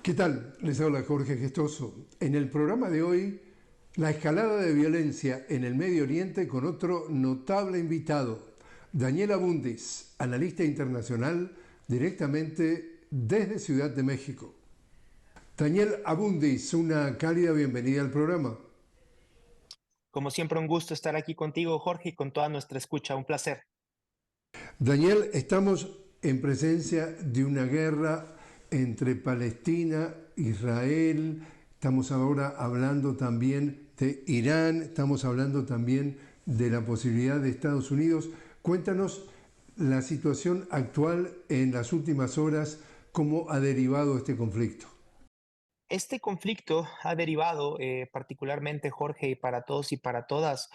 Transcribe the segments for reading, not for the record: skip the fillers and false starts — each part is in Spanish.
¿Qué tal? Les habla Jorge Gestoso. En el programa de hoy, la escalada de violencia en el Medio Oriente con otro notable invitado, Daniel Abundis, analista internacional directamente desde Ciudad de México. Daniel Abundis, una cálida bienvenida al programa. Como siempre, un gusto estar aquí contigo, Jorge, y con toda nuestra escucha. Un placer. Daniel, estamos en presencia de una guerra entre Palestina, Israel, estamos ahora hablando también de Irán, estamos hablando también de la posibilidad de Estados Unidos. Cuéntanos la situación actual en las últimas horas, cómo ha derivado este conflicto. Este conflicto ha derivado particularmente, Jorge, y para todos y para todas,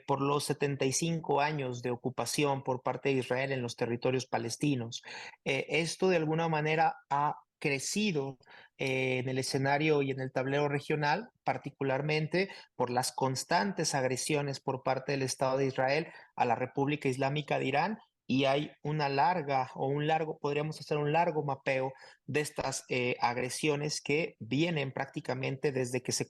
por los 75 años de ocupación por parte de Israel en los territorios palestinos. Esto de alguna manera ha crecido en el escenario y en el tablero regional, particularmente por las constantes agresiones por parte del Estado de Israel a la República Islámica de Irán. Y hay una larga o un largo, podríamos hacer un largo mapeo de estas agresiones que vienen prácticamente desde que se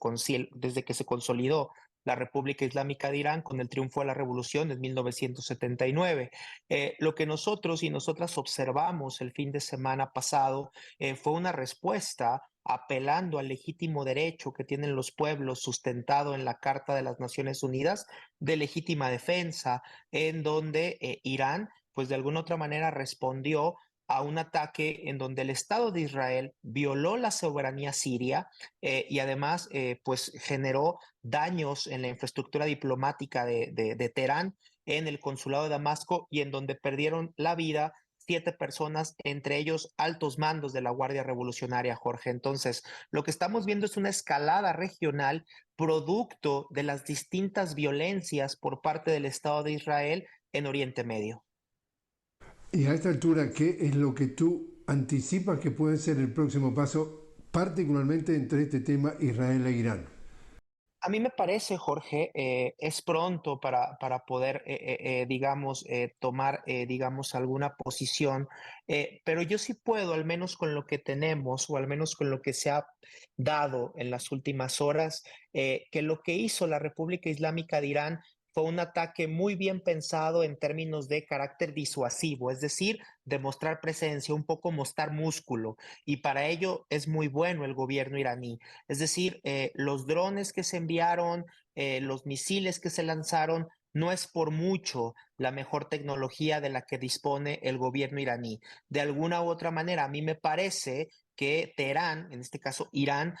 consolidó la República Islámica de Irán con el triunfo de la revolución en 1979. Lo que nosotros y nosotras observamos el fin de semana pasado fue una respuesta apelando al legítimo derecho que tienen los pueblos sustentado en la Carta de las Naciones Unidas de legítima defensa, en donde Irán, pues de alguna otra manera respondió a un ataque en donde el Estado de Israel violó la soberanía siria y además pues generó daños en la infraestructura diplomática de Teherán, en el consulado de Damasco, y en donde perdieron la vida 7 personas, entre ellos altos mandos de la Guardia Revolucionaria, Jorge. Entonces, lo que estamos viendo es una escalada regional producto de las distintas violencias por parte del Estado de Israel en Oriente Medio. Y a esta altura, ¿qué es lo que tú anticipas que puede ser el próximo paso, particularmente entre este tema Israel e Irán? A mí me parece, Jorge, es pronto para poder, digamos, tomar, digamos, alguna posición, pero yo sí puedo, al menos con lo que tenemos o al menos con lo que se ha dado en las últimas horas, que lo que hizo la República Islámica de Irán fue un ataque muy bien pensado en términos de carácter disuasivo, es decir, demostrar presencia, un poco mostrar músculo, y para ello es muy bueno el gobierno iraní. Es decir, los drones que se enviaron, los misiles que se lanzaron, no es por mucho la mejor tecnología de la que dispone el gobierno iraní. De alguna u otra manera, a mí me parece que Teherán, en este caso Irán,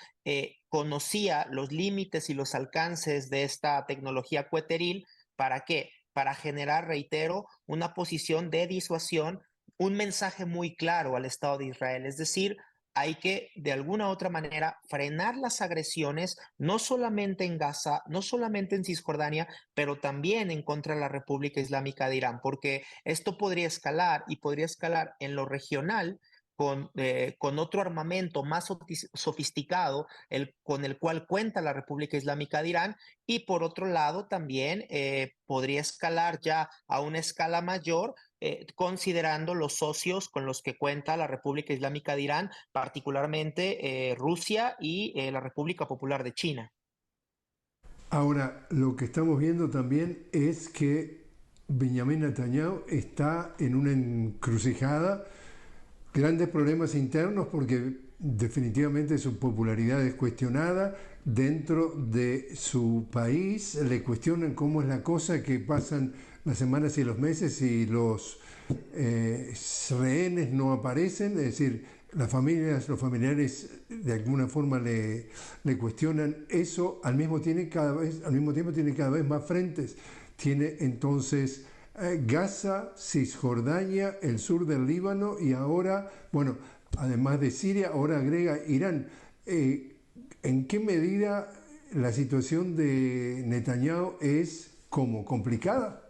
conocía los límites y los alcances de esta tecnología coheteril. ¿Para qué? Para generar, reitero, una posición de disuasión, un mensaje muy claro al Estado de Israel. Es decir, hay que de alguna u otra manera frenar las agresiones, no solamente en Gaza, no solamente en Cisjordania, pero también en contra de la República Islámica de Irán, porque esto podría escalar y podría escalar en lo regional con otro armamento más sofisticado, con el cual cuenta la República Islámica de Irán, y por otro lado también podría escalar ya a una escala mayor, considerando los socios con los que cuenta la República Islámica de Irán, particularmente Rusia y la República Popular de China. Ahora, lo que estamos viendo también es que Benjamin Netanyahu está en una encrucijada, grandes problemas internos porque definitivamente su popularidad es cuestionada dentro de su país, le cuestionan cómo es la cosa, que pasan las semanas y los meses y los rehenes no aparecen, es decir, las familias, los familiares de alguna forma le cuestionan eso, al mismo tiempo tiene cada vez más frentes, tiene entonces Gaza, Cisjordania, el sur del Líbano y ahora, bueno, además de Siria, ahora agrega Irán. ¿En qué medida la situación de Netanyahu es como complicada?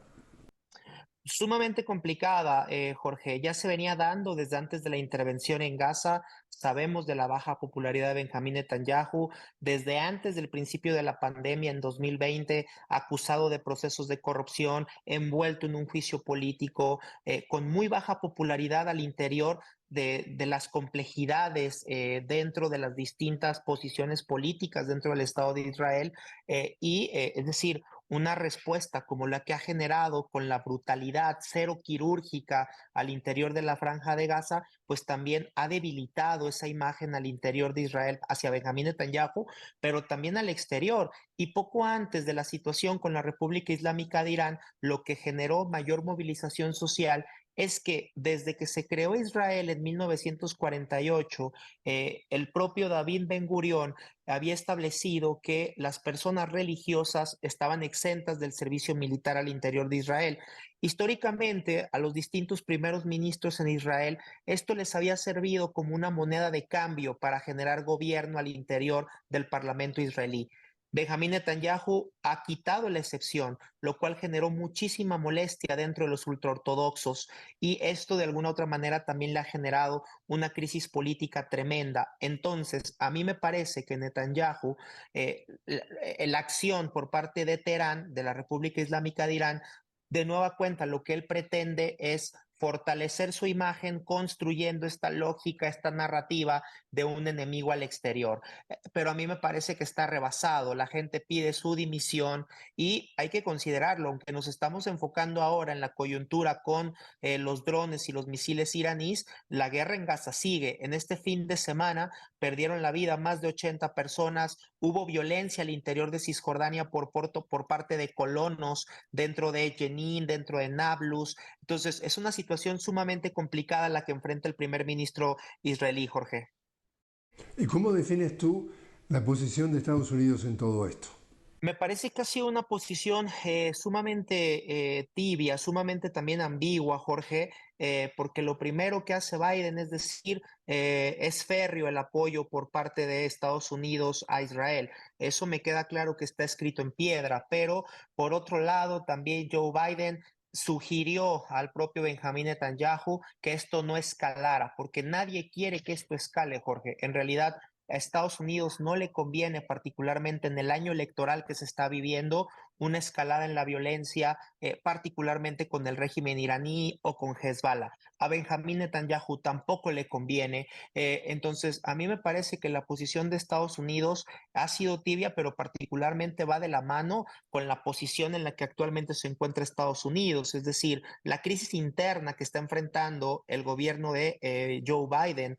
Sumamente complicada, Jorge. Ya se venía dando desde antes de la intervención en Gaza. Sabemos de la baja popularidad de Benjamín Netanyahu desde antes del principio de la pandemia en 2020, acusado de procesos de corrupción, envuelto en un juicio político, con muy baja popularidad al interior de las complejidades dentro de las distintas posiciones políticas dentro del Estado de Israel. Es decir, una respuesta como la que ha generado con la brutalidad cero quirúrgica al interior de la Franja de Gaza, pues también ha debilitado esa imagen al interior de Israel hacia Benjamín Netanyahu, pero también al exterior. Y poco antes de la situación con la República Islámica de Irán, lo que generó mayor movilización social es que desde que se creó Israel en 1948, el propio David Ben Gurión había establecido que las personas religiosas estaban exentas del servicio militar al interior de Israel. Históricamente, a los distintos primeros ministros en Israel, esto les había servido como una moneda de cambio para generar gobierno al interior del Parlamento israelí. Benjamín Netanyahu ha quitado la excepción, lo cual generó muchísima molestia dentro de los ultraortodoxos y esto de alguna otra manera también le ha generado una crisis política tremenda. Entonces, a mí me parece que Netanyahu, la acción por parte de Teherán, de la República Islámica de Irán, de nueva cuenta lo que él pretende es fortalecer su imagen construyendo esta lógica, esta narrativa de un enemigo al exterior. Pero a mí me parece que está rebasado, la gente pide su dimisión y hay que considerarlo, aunque nos estamos enfocando ahora en la coyuntura con los drones y los misiles iraníes, la guerra en Gaza sigue. En este fin de semana perdieron la vida más de 80 personas, hubo violencia al interior de Cisjordania por parte de colonos dentro de Jenin, dentro de Nablus. Entonces, es una situación sumamente complicada la que enfrenta el primer ministro israelí, Jorge. ¿Y cómo defines tú la posición de Estados Unidos en todo esto? Me parece que ha sido una posición sumamente tibia, sumamente también ambigua, Jorge, porque lo primero que hace Biden es decir, es férreo el apoyo por parte de Estados Unidos a Israel. Eso me queda claro que está escrito en piedra, pero por otro lado, también Joe Biden sugirió al propio Benjamín Netanyahu que esto no escalara, porque nadie quiere que esto escale, Jorge. En realidad, a Estados Unidos no le conviene, particularmente en el año electoral que se está viviendo, una escalada en la violencia, particularmente con el régimen iraní o con Hezbollah. A Benjamín Netanyahu tampoco le conviene. Entonces, a mí me parece que la posición de Estados Unidos ha sido tibia, pero particularmente va de la mano con la posición en la que actualmente se encuentra Estados Unidos, es decir, la crisis interna que está enfrentando el gobierno de Joe Biden,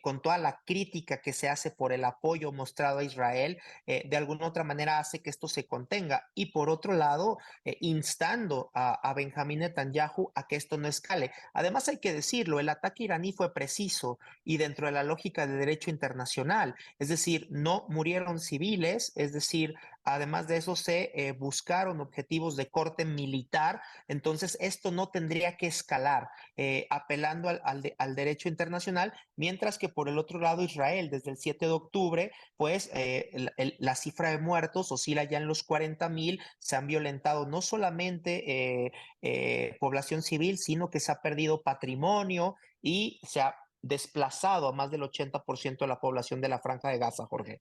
con toda la crítica que se hace por el apoyo mostrado a Israel, de alguna otra manera hace que esto se contenga. Y por otro lado, instando a Benjamín Netanyahu a que esto no escale. Además, hay que decirlo, el ataque iraní fue preciso y dentro de la lógica de derecho internacional, es decir, no murieron civiles, es decir, además de eso se buscaron objetivos de corte militar, entonces esto no tendría que escalar, apelando al derecho internacional, mientras que por el otro lado Israel desde el 7 de octubre, pues la cifra de muertos oscila ya en los 40,000, se han violentado no solamente población civil, sino que se ha perdido patrimonio y se ha desplazado a más del 80% de la población de la Franja de Gaza, Jorge.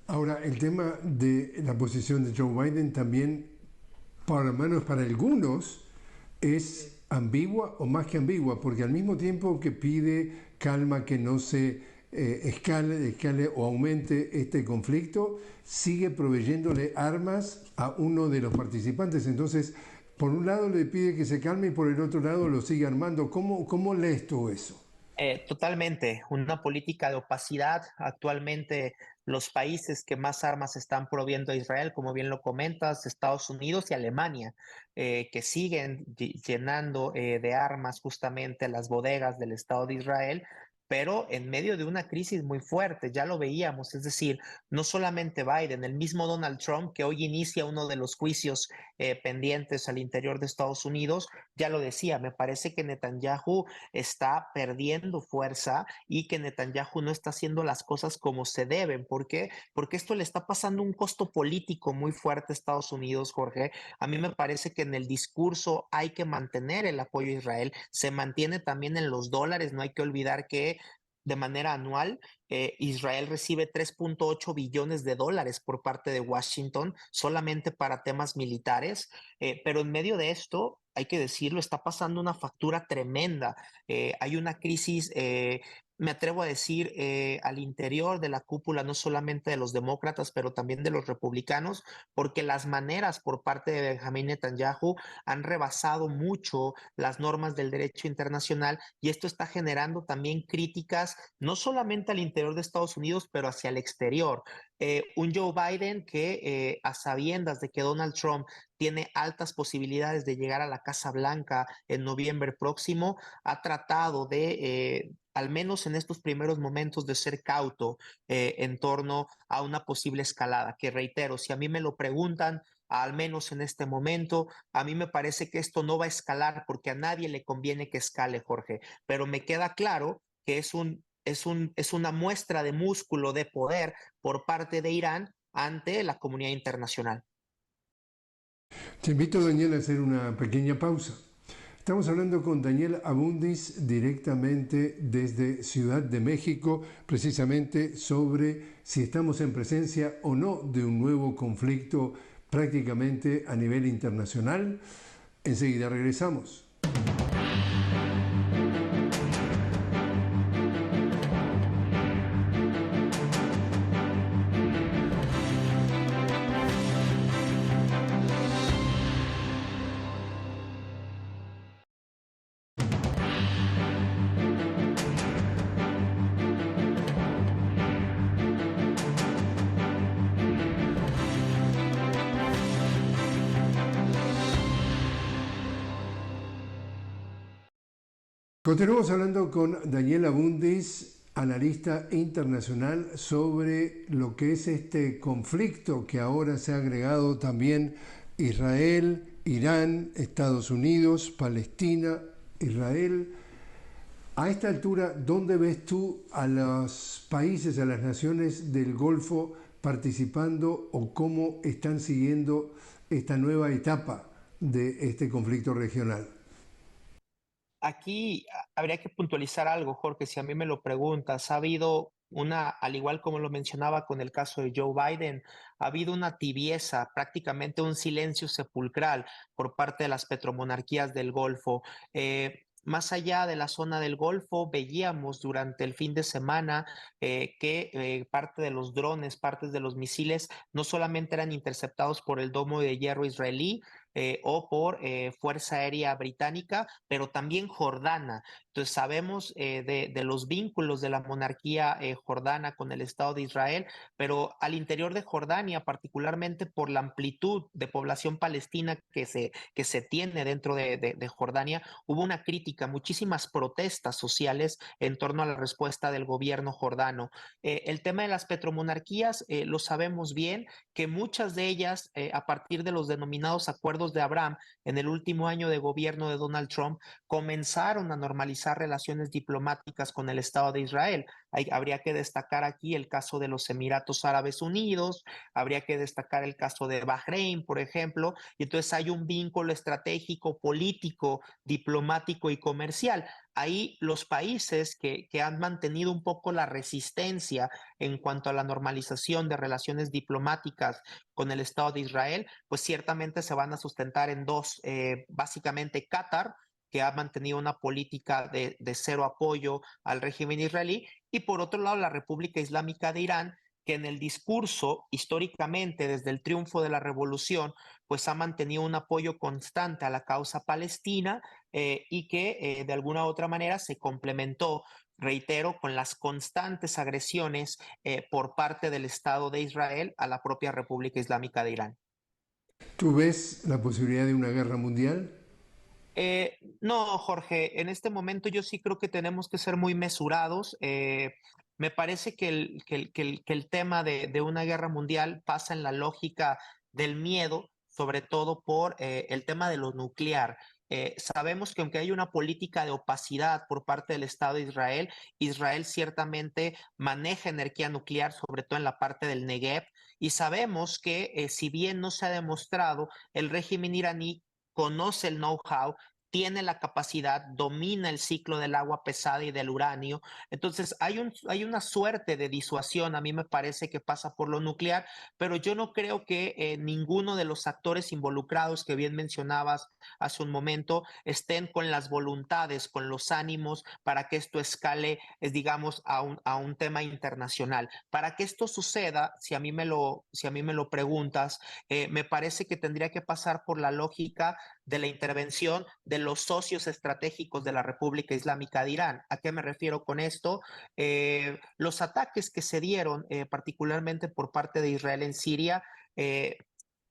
Ahora, el tema de la posición de Joe Biden también, por lo menos para algunos, es ambigua o más que ambigua, porque al mismo tiempo que pide calma, que no se escale o aumente este conflicto, sigue proveyéndole armas a uno de los participantes. Entonces, por un lado le pide que se calme y por el otro lado lo sigue armando. ¿Cómo lees tú eso? Totalmente, una política de opacidad. Actualmente los países que más armas están proviendo a Israel, como bien lo comentas, Estados Unidos y Alemania, que siguen llenando de armas justamente las bodegas del Estado de Israel. pero en medio de una crisis muy fuerte, ya lo veíamos, es decir, no solamente Biden, el mismo Donald Trump, que hoy inicia uno de los juicios pendientes al interior de Estados Unidos, ya lo decía, me parece que Netanyahu está perdiendo fuerza y que Netanyahu no está haciendo las cosas como se deben. ¿Por qué? Porque esto le está pasando un costo político muy fuerte a Estados Unidos, Jorge. A mí me parece que en el discurso hay que mantener el apoyo a Israel, se mantiene también en los dólares, no hay que olvidar que de manera anual, Israel recibe 3.8 billones de dólares por parte de Washington solamente para temas militares, pero en medio de esto, hay que decirlo, está pasando una factura tremenda. Hay una crisis, me atrevo a decir, al interior de la cúpula, no solamente de los demócratas, pero también de los republicanos, porque las maneras por parte de Benjamín Netanyahu han rebasado mucho las normas del derecho internacional y esto está generando también críticas no solamente al interior de Estados Unidos, pero hacia el exterior. Un Joe Biden que a sabiendas de que Donald Trump tiene altas posibilidades de llegar a la Casa Blanca en noviembre próximo, ha tratado de, al menos en estos primeros momentos, de ser cauto en torno a una posible escalada, que reitero, si a mí me lo preguntan, al menos en este momento, a mí me parece que esto no va a escalar porque a nadie le conviene que escale, Jorge, pero me queda claro que es una muestra de músculo, de poder por parte de Irán ante la comunidad internacional. Te invito, Daniel, a hacer una pequeña pausa. Estamos hablando con Daniel Abundis directamente desde Ciudad de México, precisamente sobre si estamos en presencia o no de un nuevo conflicto prácticamente a nivel internacional. Enseguida regresamos. Continuamos hablando con Daniel Abundis, analista internacional, sobre lo que es este conflicto que ahora se ha agregado también Israel, Irán, Estados Unidos, Palestina, Israel. A esta altura, ¿dónde ves tú a los países, a las naciones del Golfo participando o cómo están siguiendo esta nueva etapa de este conflicto regional? Aquí habría que puntualizar algo, Jorge, si a mí me lo preguntas, ha habido una, al igual como lo mencionaba con el caso de Joe Biden, ha habido una tibieza, prácticamente un silencio sepulcral por parte de las petromonarquías del Golfo. Más allá de la zona del Golfo, veíamos durante el fin de semana que parte de los drones, partes de los misiles, no solamente eran interceptados por el domo de hierro israelí, o por Fuerza Aérea Británica, pero también jordana. Entonces sabemos de los vínculos de la monarquía jordana con el Estado de Israel, pero al interior de Jordania, particularmente por la amplitud de población palestina que se tiene dentro de Jordania, hubo una crítica, muchísimas protestas sociales en torno a la respuesta del gobierno jordano. El tema de las petromonarquías, lo sabemos bien, que muchas de ellas, a partir de los denominados acuerdos de Abraham, en el último año de gobierno de Donald Trump, comenzaron a normalizar relaciones diplomáticas con el Estado de Israel. Habría que destacar aquí el caso de los Emiratos Árabes Unidos, habría que destacar el caso de Bahrein, por ejemplo, y entonces hay un vínculo estratégico, político, diplomático y comercial. Ahí los países que han mantenido un poco la resistencia en cuanto a la normalización de relaciones diplomáticas con el Estado de Israel, pues ciertamente se van a sustentar en dos, básicamente Qatar, que ha mantenido una política de cero apoyo al régimen israelí, y por otro lado la República Islámica de Irán, que en el discurso, históricamente, desde el triunfo de la revolución, pues ha mantenido un apoyo constante a la causa palestina, y que de alguna u otra manera se complementó, reitero, con las constantes agresiones por parte del Estado de Israel a la propia República Islámica de Irán. ¿Tú ves la posibilidad de una guerra mundial? No, Jorge, en este momento yo sí creo que tenemos que ser muy mesurados. Me parece que el tema de una guerra mundial pasa en la lógica del miedo, sobre todo por el tema de lo nuclear. Sabemos que aunque hay una política de opacidad por parte del Estado de Israel, Israel ciertamente maneja energía nuclear, sobre todo en la parte del Negev, y sabemos que si bien no se ha demostrado, el régimen iraní conoce el know-how, tiene la capacidad, domina el ciclo del agua pesada y del uranio. Entonces, hay una suerte de disuasión, a mí me parece que pasa por lo nuclear, pero yo no creo que ninguno de los actores involucrados que bien mencionabas hace un momento estén con las voluntades, con los ánimos para que esto escale, digamos, a un tema internacional. Para que esto suceda, si a mí me lo preguntas, me parece que tendría que pasar por la lógica de la intervención de los socios estratégicos de la República Islámica de Irán. ¿A qué me refiero con esto? Los ataques que se dieron, particularmente por parte de Israel en Siria,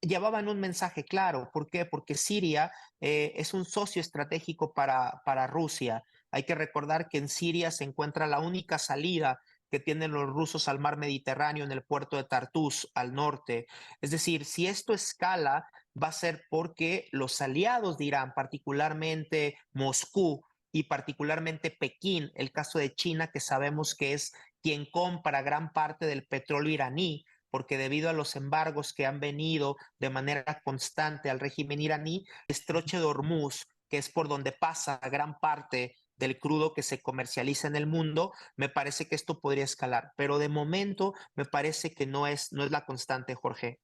llevaban un mensaje claro. ¿Por qué? Porque Siria es un socio estratégico para Rusia. Hay que recordar que en Siria se encuentra la única salida que tienen los rusos al mar Mediterráneo en el puerto de Tartus, al norte. Es decir, si esto escala, va a ser porque los aliados de Irán, particularmente Moscú y particularmente Pekín, el caso de China, que sabemos que es quien compra gran parte del petróleo iraní, porque debido a los embargos que han venido de manera constante al régimen iraní, el estrecho de Hormuz, que es por donde pasa gran parte del crudo que se comercializa en el mundo, me parece que esto podría escalar, pero de momento me parece que no es la constante, Jorge.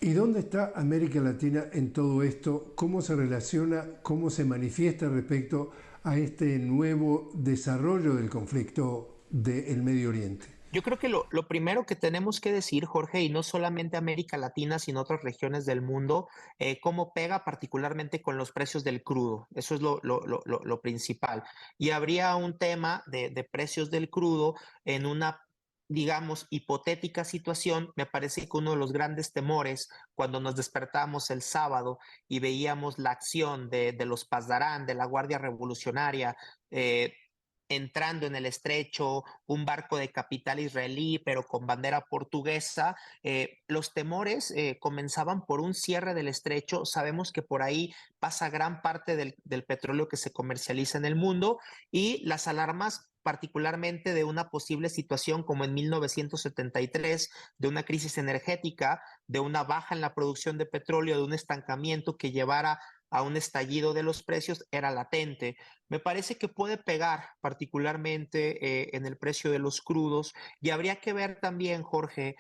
¿Y dónde está América Latina en todo esto? ¿Cómo se relaciona, cómo se manifiesta respecto a este nuevo desarrollo del conflicto del Medio Oriente? Yo creo que lo primero que tenemos que decir, Jorge, y no solamente América Latina, sino otras regiones del mundo, cómo pega particularmente con los precios del crudo. Eso es lo principal. Y habría un tema de precios del crudo en una, digamos, hipotética situación. Me parece que uno de los grandes temores cuando nos despertamos el sábado y veíamos la acción de los Pasdarán, de la Guardia Revolucionaria, entrando en el estrecho, un barco de capital israelí, pero con bandera portuguesa. Los temores comenzaban por un cierre del estrecho. Sabemos que por ahí pasa gran parte del petróleo que se comercializa en el mundo y las alarmas particularmente de una posible situación como en 1973, de una crisis energética, de una baja en la producción de petróleo, de un estancamiento que llevara a un estallido de los precios, era latente. Me parece que puede pegar particularmente en el precio de los crudos y habría que ver también, Jorge,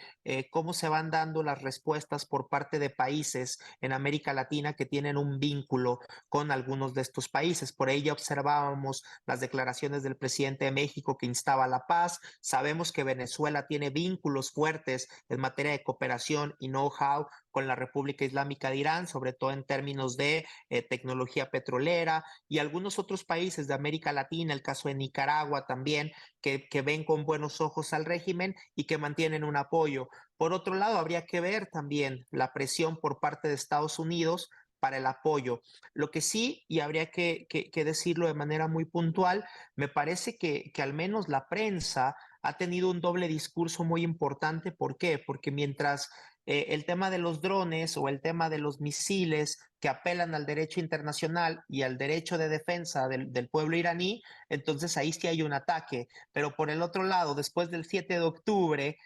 cómo se van dando las respuestas por parte de países en América Latina que tienen un vínculo con algunos de estos países. Por ahí ya observábamos las declaraciones del presidente de México que instaba a la paz. Sabemos que Venezuela tiene vínculos fuertes en materia de cooperación y know-how con la República Islámica de Irán, sobre todo en términos de tecnología petrolera y algunos otros países de América Latina, el caso de Nicaragua también, que ven con buenos ojos al régimen y que mantienen un apoyo. Por otro lado, habría que ver también la presión por parte de Estados Unidos para el apoyo. Lo que sí, y habría que decirlo de manera muy puntual, me parece que al menos la prensa ha tenido un doble discurso muy importante. ¿Por qué? Porque mientras el tema de los drones o el tema de los misiles que apelan al derecho internacional y al derecho de defensa del pueblo iraní, entonces ahí sí hay un ataque. Pero por el otro lado, después del 7 de octubre,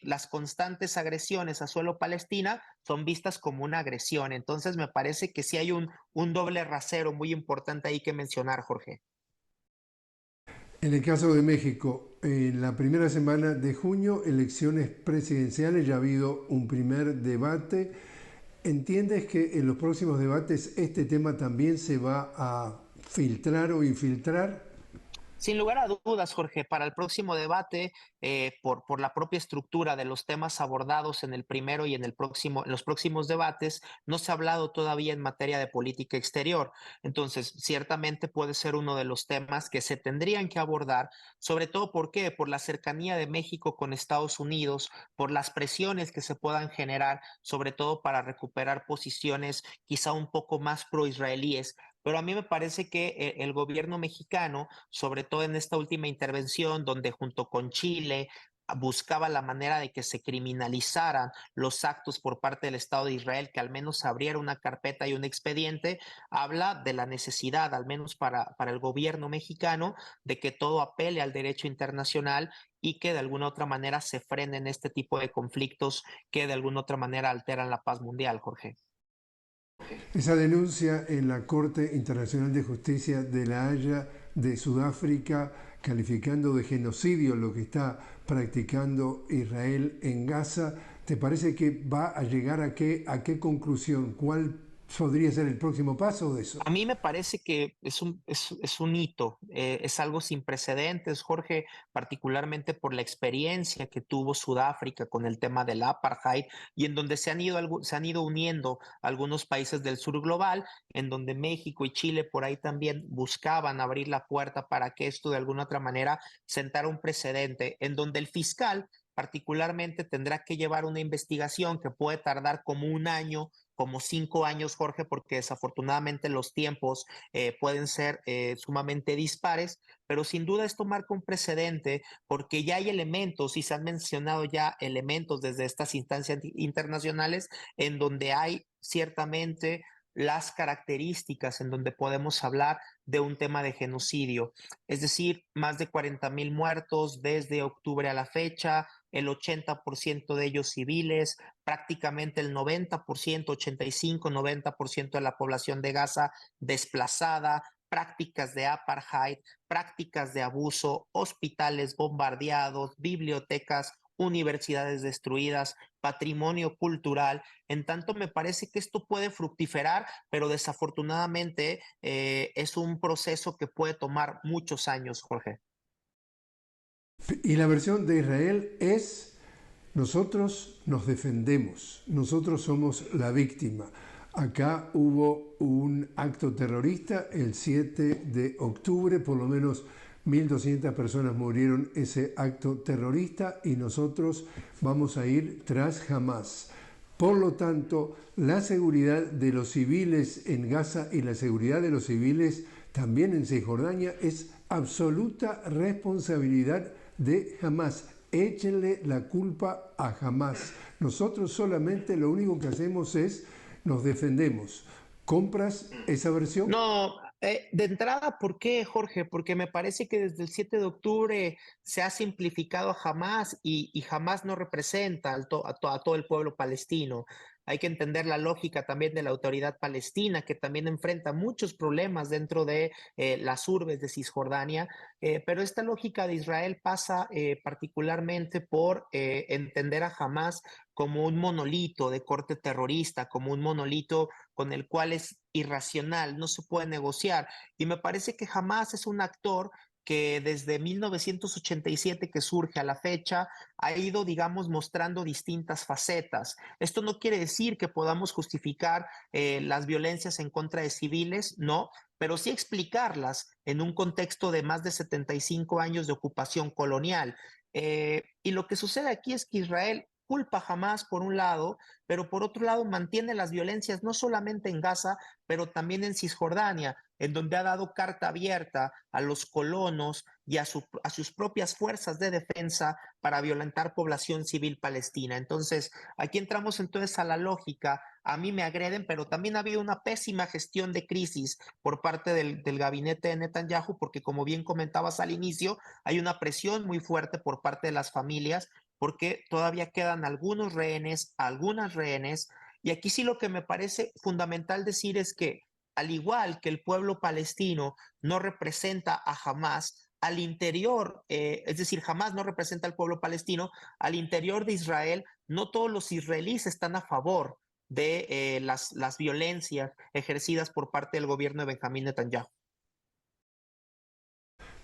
las constantes agresiones a suelo palestina son vistas como una agresión. Entonces me parece que sí hay un doble rasero muy importante ahí que mencionar, Jorge. En el caso de México, en la primera semana de junio, elecciones presidenciales, ya ha habido un primer debate. ¿Entiendes que en los próximos debates este tema también se va a filtrar o infiltrar? Sin lugar a dudas, Jorge, para el próximo debate, por la propia estructura de los temas abordados en el primero y en los próximos debates, no se ha hablado todavía en materia de política exterior. Entonces, ciertamente puede ser uno de los temas que se tendrían que abordar, sobre todo ¿por qué? Por la cercanía de México con Estados Unidos, por las presiones que se puedan generar, sobre todo para recuperar posiciones quizá un poco más pro-israelíes. Pero a mí me parece que el gobierno mexicano, sobre todo en esta última intervención, donde junto con Chile buscaba la manera de que se criminalizaran los actos por parte del Estado de Israel, que al menos abriera una carpeta y un expediente, habla de la necesidad, al menos para el gobierno mexicano, de que todo apele al derecho internacional y que de alguna otra manera se frenen este tipo de conflictos que de alguna otra manera alteran la paz mundial, Jorge. Esa denuncia en la Corte Internacional de Justicia de La Haya de Sudáfrica, calificando de genocidio lo que está practicando Israel en Gaza, ¿te parece que va a llegar a qué conclusión? ¿Cuál podría ser el próximo paso de eso? A mí me parece que es un hito, es algo sin precedentes, Jorge, particularmente por la experiencia que tuvo Sudáfrica con el tema del apartheid y en donde se han ido uniendo algunos países del sur global, en donde México y Chile por ahí también buscaban abrir la puerta para que esto de alguna otra manera sentara un precedente, en donde el fiscal particularmente tendrá que llevar una investigación que puede tardar como un año, como 5 años, Jorge, porque desafortunadamente los tiempos pueden ser sumamente dispares, pero sin duda esto marca un precedente porque ya hay elementos y se han mencionado ya elementos desde estas instancias internacionales en donde hay ciertamente las características en donde podemos hablar de un tema de genocidio. Es decir, más de 40,000 muertos desde octubre a la fecha, el 80% de ellos civiles, prácticamente el 90%, 85-90% de la población de Gaza desplazada, prácticas de apartheid, prácticas de abuso, hospitales bombardeados, bibliotecas, universidades destruidas, patrimonio cultural. En tanto, me parece que esto puede fructiferar, pero desafortunadamente es un proceso que puede tomar muchos años, Jorge. Y la versión de Israel es: nosotros nos defendemos, nosotros somos la víctima. Acá hubo un acto terrorista el 7 de octubre, por lo menos 1.200 personas murieron ese acto terrorista y nosotros vamos a ir tras Hamas. Por lo tanto, la seguridad de los civiles en Gaza y la seguridad de los civiles también en Cisjordania es absoluta responsabilidad de Hamas. Échenle la culpa a Hamas. Nosotros solamente lo único que hacemos es nos defendemos. ¿Compras esa versión? No, de entrada, ¿por qué, Jorge? Porque me parece que desde el 7 de octubre se ha simplificado a Hamas y Hamas no representa a todo el pueblo palestino. Hay que entender la lógica también de la autoridad palestina, que también enfrenta muchos problemas dentro de las urbes de Cisjordania, pero esta lógica de Israel pasa particularmente por entender a Hamas como un monolito de corte terrorista, como un monolito con el cual es irracional, no se puede negociar. Y me parece que jamás es un actor que desde 1987 que surge a la fecha ha ido, digamos, mostrando distintas facetas. Esto no quiere decir que podamos justificar las violencias en contra de civiles, no, pero sí explicarlas en un contexto de más de 75 años de ocupación colonial. Y lo que sucede aquí es que Israel culpa jamás por un lado, pero por otro lado mantiene las violencias no solamente en Gaza, pero también en Cisjordania, en donde ha dado carta abierta a los colonos y a sus propias fuerzas de defensa para violentar población civil palestina. Entonces, aquí entramos entonces a la lógica. A mí me agreden, pero también ha habido una pésima gestión de crisis por parte del gabinete de Netanyahu, porque como bien comentabas al inicio, hay una presión muy fuerte por parte de las familias porque todavía quedan algunos rehenes, algunas rehenes, y aquí sí lo que me parece fundamental decir es que al igual que el pueblo palestino no representa a Hamas, al interior, es decir, Hamas no representa al pueblo palestino, al interior de Israel, no todos los israelíes están a favor de las violencias ejercidas por parte del gobierno de Benjamín Netanyahu.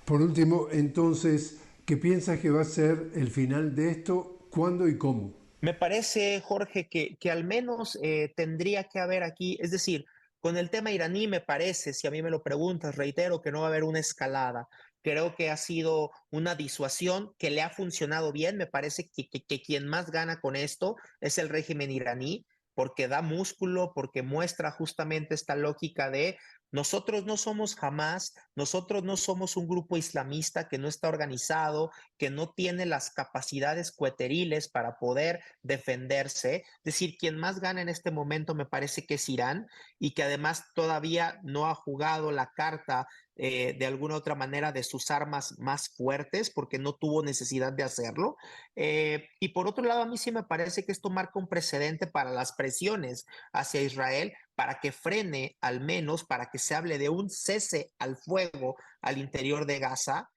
Por último, entonces, ¿qué piensas que va a ser el final de esto? ¿Cuándo y cómo? Me parece, Jorge, que al menos tendría que haber aquí, es decir, con el tema iraní me parece, si a mí me lo preguntas, reitero que no va a haber una escalada. Creo que ha sido una disuasión que le ha funcionado bien. Me parece que quien más gana con esto es el régimen iraní, porque da músculo, porque muestra justamente esta lógica de nosotros no somos Hamas, nosotros no somos un grupo islamista que no está organizado, que no tiene las capacidades coheteriles para poder defenderse. Es decir, quien más gana en este momento me parece que es Irán y que además todavía no ha jugado la carta de alguna otra manera de sus armas más fuertes porque no tuvo necesidad de hacerlo. Y por otro lado, a mí sí me parece que esto marca un precedente para las presiones hacia Israel para que frene al menos, para que se hable de un cese al fuego al interior de Gaza.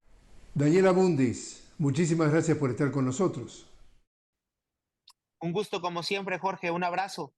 Daniela Mundis, muchísimas gracias por estar con nosotros. Un gusto como siempre, Jorge. Un abrazo.